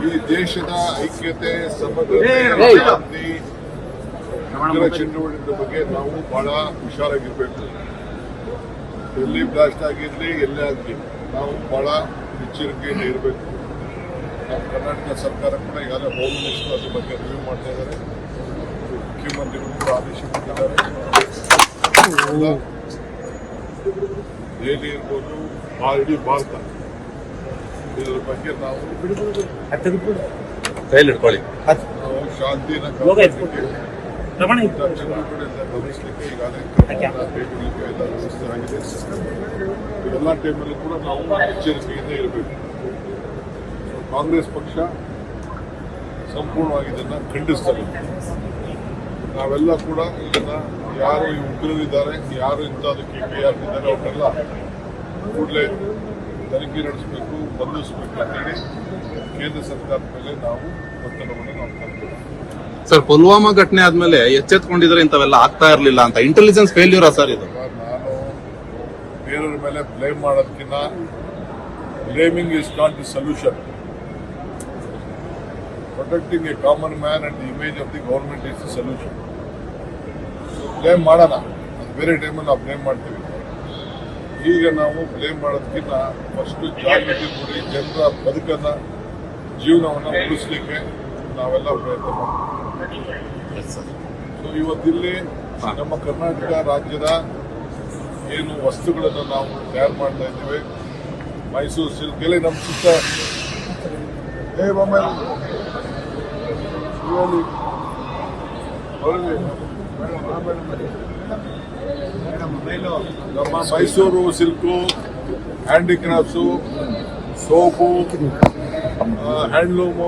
ಈ ದೇಶದ ಐಕ್ಯತೆ ಸಮಗ್ರತೆ ಶಾಂತಿ ಇತರ ಚಟುವಟಿಕೆ ಬಗ್ಗೆ ನಾವು ಬಹಳ ಹುಷಾರಾಗಿರ್ಬೇಕು. ಎಲ್ಲಿ ಬ್ಲಾಸ್ಟ್ ಆಗಿರಲಿ ಎಲ್ಲೇ ಆಗಲಿ ನಾವು ಬಹಳ ಎಚ್ಚರಿಕೆಯಿಂದ ಇರಬೇಕು. ನಮ್ಮ ಕರ್ನಾಟಕ ಸರ್ಕಾರ ಕೂಡ ಈಗಾಗಲೇ ಹೋಮ್ ಮಿನಿಸ್ಟರ್ ಅದ್ರ ಬಗ್ಗೆ ರಿವ್ಯೂ ಮಾಡ್ತಾ ಇದ್ದಾರೆ. ಮುಖ್ಯಮಂತ್ರಿಗಳು ಕೂಡ ಆದೇಶ ಕೊಟ್ಟಿದ್ದಾರೆ. ದೆಹಲಿ ಇರ್ಬೋದು, ಇಡೀ ಭಾರತ ಇದರ ಬಗ್ಗೆ ನಾವು ಶಾಂತಿನ ಗಮನಿಸಲಿಕ್ಕೆ ಈಗಾಗಲೇ ಭೇಟಿಗಳಿಗೆ ಎಲ್ಲ ವ್ಯವಸ್ಥೆ ಆಗಿದೆ. ಎಲ್ಲ ಟೈಮಲ್ಲೂ ಕೂಡ ನಾವು ಎಚ್ಚರಿಕೆಯಿಂದ ಇರಬೇಕು. ಕಾಂಗ್ರೆಸ್ ಪಕ್ಷ ಸಂಪೂರ್ಣವಾಗಿ ಇದನ್ನು ಖಂಡಿಸ್ತದೆ. ನಾವೆಲ್ಲ ಕೂಡ ಇದನ್ನ ಯಾರು ಈ ಉಗ್ರರಿದ್ದಾರೆ, ಯಾರು ಇಂಥದಕ್ಕೆ ಕೈ ಹಾಕಿದ್ದಾರೆ ಅವರೆಲ್ಲ ಕೂಡಲೇ ತನಿಖೆ ನಡೆಸಬೇಕು, ಬಂಧಿಸಬೇಕು ಅಂತೇಳಿ ಕೇಂದ್ರ ಸರ್ಕಾರದ ಮೇಲೆ ನಾವು ಒತ್ತಡವನ್ನು ನಾವು ತರ್ತೇವೆ. ಸರ್, ಪುಲ್ವಾಮಾ ಘಟನೆ ಆದ್ಮೇಲೆ ಎಚ್ಚೆತ್ಕೊಂಡಿದ್ರೆ ಇಂಥವೆಲ್ಲ ಆಗ್ತಾ ಇರಲಿಲ್ಲ ಅಂತ ಇಂಟೆಲಿಜೆನ್ಸ್ ಫೇಲ್ಯೂರಾ ಸರ್ ಇದು? ನಾನು ಬೇರೆಯವ್ರ ಮೇಲೆ ಬ್ಲೇಮ್ ಮಾಡೋದಕ್ಕಿಂತ blaming is not the solution. Protecting A common man and the image of the government is the solution. Blame ಮಾಡೋಣ, ಅದು ಬೇರೆ ಟೈಮಲ್ಲಿ ನಾವು ಬ್ಲೇಮ್ ಮಾಡ್ತೀವಿ. ಈಗ ನಾವು ಬ್ಲೇಮ್ ಮಾಡೋದಕ್ಕಿಂತ ಫಸ್ಟ್ ಜಾಗೃತಿ ಮೂಡಿ ಜನರ ಬದುಕನ್ನ ಜೀವನವನ್ನು ಉಳಿಸಲಿಕ್ಕೆ ನಾವೆಲ್ಲ ಪ್ರಯತ್ನ ಮಾಡ್ತೀವಿ. ಸೊ ಇವತ್ತಿಲ್ಲಿ ನಮ್ಮ ಕರ್ನಾಟಕ ರಾಜ್ಯದ ಏನು ವಸ್ತುಗಳನ್ನು ನಾವು ತಯಾರು ಮಾಡ್ತಾ ಇದ್ದೇವೆ, ಮೈಸೂರು ಸಿಲ್ಕ್ ನಮ್ಮ ಸುತ್ತ ನಮ್ಮ ಮೈಸೂರು ಸಿಲ್ಕು, ಹ್ಯಾಂಡಿಕ್ರಾಫ್ಟ್ಸು, ಸೋಪು, ಹ್ಯಾಂಡ್ಲೂಮು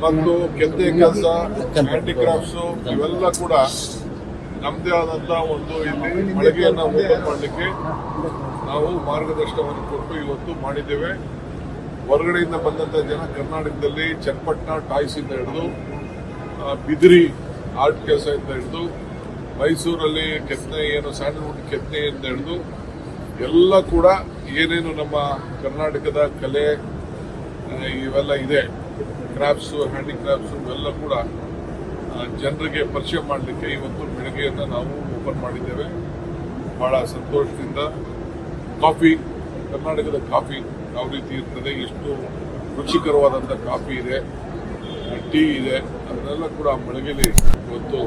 ಮತ್ತು ಕೆತ್ತೆ ಕೆಲಸ, ಹ್ಯಾಂಡಿಕ್ರಾಫ್ಟ್ಸು ಇವೆಲ್ಲ ಕೂಡ ನಮ್ಮದೇ ಆದಂಥ ಒಂದು ಇಲ್ಲಿ ಮಳಿಗೆಯನ್ನು ಓಪನ್ ಮಾಡಲಿಕ್ಕೆ ನಾವು ಮಾರ್ಗದರ್ಶನವನ್ನು ಕೊಟ್ಟು ಇವತ್ತು ಮಾಡಿದ್ದೇವೆ. ಹೊರಗಡೆಯಿಂದ ಬಂದಂಥ ಜನ ಕರ್ನಾಟಕದಲ್ಲಿ ಚನ್ನಪಟ್ಟಣ ಟಾಯ್ಸಿಂದ ಹಿಡಿದು ಬಿದಿರಿ ಆರ್ಟ್ ಕೆಲಸದಿಂದ ಹಿಡಿದು ಮೈಸೂರಲ್ಲಿ ಕೆತ್ತನೆ ಏನು ಸ್ಯಾಂಡಲ್ವುಡ್ ಕೆತ್ತನೆಯಿಂದ ಹಿಡಿದು ಎಲ್ಲ ಕೂಡ ಏನೇನು ನಮ್ಮ ಕರ್ನಾಟಕದ ಕಲೆ ಇವೆಲ್ಲ ಇದೆ, ಕ್ರಾಫ್ಟ್ಸು, ಹ್ಯಾಂಡಿಕ್ರಾಫ್ಟ್ಸು ಇವೆಲ್ಲ ಕೂಡ ಜನರಿಗೆ ಪರಿಚಯ ಮಾಡಲಿಕ್ಕೆ ಇವತ್ತು ಬೆಳಗ್ಗೆಯನ್ನು ನಾವು ಓಪನ್ ಮಾಡಿದ್ದೇವೆ. ಬಹಳ ಸಂತೋಷದಿಂದ ಕಾಫಿ, ಕರ್ನಾಟಕದ ಕಾಫಿ ಯಾವ ರೀತಿ ಇರ್ತದೆ, ಎಷ್ಟು ರುಚಿಕರವಾದಂಥ ಕಾಫಿ ಇದೆ, ಟೀ ಇದೆ, ಅದನ್ನೆಲ್ಲ ಕೂಡ ಬೆಳಗ್ಗೆಯಲ್ಲಿ ಇವತ್ತು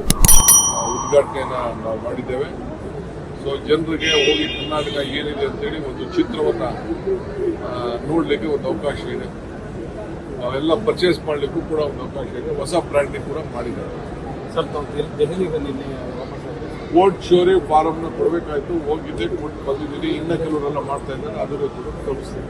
ಉದ್ಘಾಟನೆಯನ್ನು ನಾವು ಮಾಡಿದ್ದೇವೆ. ಸೊ ಜನರಿಗೆ ಹೋಗಿ ಕರ್ನಾಟಕ ಏನಿದೆ ಅಂತೇಳಿ ಒಂದು ಚಿತ್ರವನ್ನು ನೋಡಲಿಕ್ಕೆ ಒಂದು ಅವಕಾಶ ಇದೆ. ನಾವೆಲ್ಲ ಪರ್ಚೇಸ್ ಮಾಡಲಿಕ್ಕೂ ಕೂಡ ಒಂದು ಅವಕಾಶ ಇದೆ. ಹೊಸ ಬ್ರ್ಯಾಂಡಿಂಗ್ ಕೂಡ ಮಾಡಿದ್ದಾರೆ. ವೋಟ್ ಶೋರಿ ಫಾರಮ್ನ ಕೊಡಬೇಕಾಯ್ತು, ಹೋಗಿದ್ದೆ, ಕೊಟ್ಟು ಬಂದಿದ್ದೀನಿ. ಇನ್ನು ಕೆಲವರೆಲ್ಲ ಮಾಡ್ತಾ ಇದ್ದಾರೆ, ಅದನ್ನು ಕೂಡ ತೋರಿಸ್ತೀನಿ.